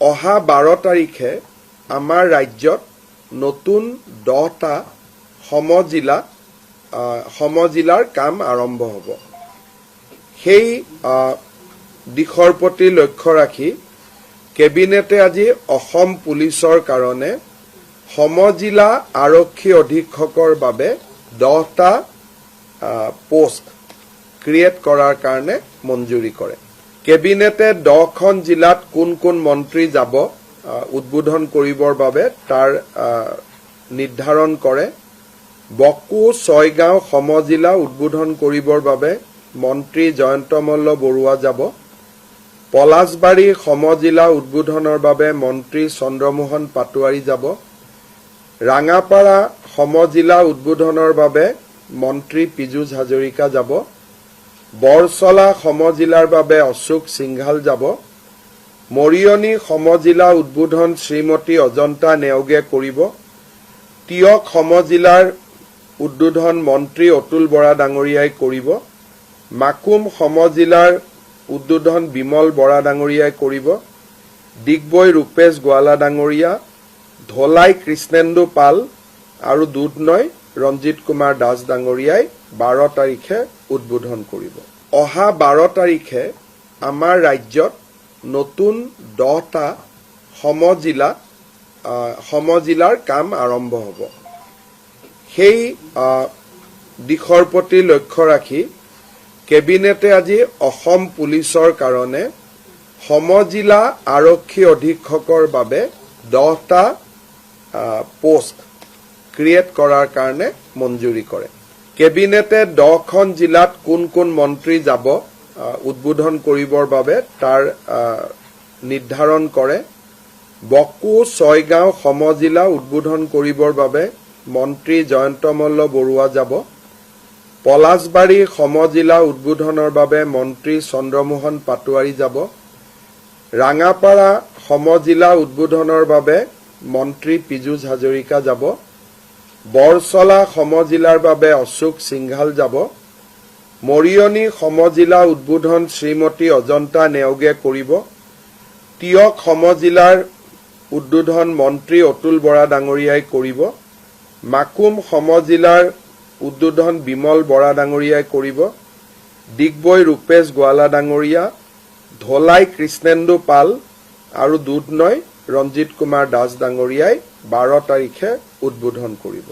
অহা 12 তাৰিখে আমাৰ ৰাজ্যত নতুন 10টা সমজিলাৰ কাম আৰম্ভ হ'ব। সেই দিশৰ প্ৰতি লক্ষ্য ৰাখি কেবিনেটে আজি অসম পুলিচৰ কাৰণে সমজিলা আৰক্ষী অধীক্ষকৰ বাবে 10টা পোষ্ট ক্ৰিয়েট কৰাৰ কাৰণে মঞ্জুৰি কৰে। কেবিনেটে 10খন জিলাত কোন কোন মন্ত্ৰী যাব উদ্বোধন কৰিবৰ বাবে তাৰ নিৰ্ধাৰণ কৰে। বকো ছয়গাঁও সমজিলা উদ্বোধন কৰিবৰ বাবে মন্ত্ৰী জয়ন্ত মল্ল বৰুৱা যাব। পলাশবাৰী সমজিলা উদ্বোধনৰ বাবে মন্ত্ৰী চন্দ্ৰমোহন পাটোৱাৰী যাব। ৰাঙাপাৰা সমজিলা উদ্বোধনৰ বাবে মন্ত্ৰী পীযুষ হাজৰিকা যাব। বৰছলা সমজিলাৰ বাবে অশোক সিংঘাল যাব। মৰিয়নি সমজিলা উদ্বোধন শ্ৰীমতী অজন্তা নেওগে কৰিব। তিয়ক সমজিলাৰ উদ্বোধন মন্ত্ৰী অতুল বৰা ডাঙৰীয়াই কৰিব। মাকুম সমজিলাৰ উদ্বোধন বিমল বৰা ডাঙৰীয়াই কৰিব। ডিগবৈ ৰূপেশ গোৱালা ডাঙৰীয়া, ধলাই কৃষ্ণেন্দু পাল আৰু দুধনৈ ৰঞ্জিত কুমাৰ দাস ডাঙৰীয়াই 12 তাৰিখে উদ্বোধন কৰিব। অহা 12 তাৰিখে আমাৰ ৰাজ্যত নতুন 10টা সমজিলাৰ কাম আৰম্ভ হ'ব। সেই দিশৰ প্ৰতি লক্ষ্য ৰাখি কেবিনেটে আজি অসম পুলিচৰ কাৰণে সমজিলা আৰক্ষী অধীক্ষকৰ বাবে 10টা পোষ্ট ক্ৰিয়েট কৰাৰ কাৰণে মঞ্জুৰি কৰে। কেবিনেটে 10খন জিলাত কোন কোন মন্ত্ৰী যাব উদ্বোধন কৰিবৰ বাবে তাৰ নিৰ্ধাৰণ কৰে। বকো ছয়গাঁও সমজিলা উদ্বোধন কৰিবৰ বাবে মন্ত্ৰী জয়ন্ত মল্ল বৰুৱা যাব। পলাশবাৰী সমজিলা উদ্বোধনৰ বাবে মন্ত্ৰী চন্দ্ৰমোহন পাটোৱাৰী যাব। ৰাঙাপাৰা সমজিলা উদ্বোধনৰ বাবে মন্ত্ৰী পীযুষ হাজৰিকা যাব। বৰছলা সমজিলাৰ বাবে অশোক সিংঘাল যাব। মৰিয়নি সমজিলা উদ্বোধন শ্ৰীমতী অজন্তা নেওগে কৰিব। তিয়ক সমজিলাৰ উদ্বোধন মন্ত্ৰী অতুল বৰা ডাঙৰীয়াই কৰিব। মাকুম সমজিলাৰ উদ্বোধন বিমল বৰা ডাঙৰীয়াই কৰিব। ডিগবৈ ৰূপেশ গোৱালা ডাঙৰীয়া, ধলাই কৃষ্ণেন্দু পাল আৰু দুধনৈ ৰঞ্জিত কুমাৰ দাস ডাঙৰীয়াই 12 তাৰিখে উদ্বোধন কৰিব।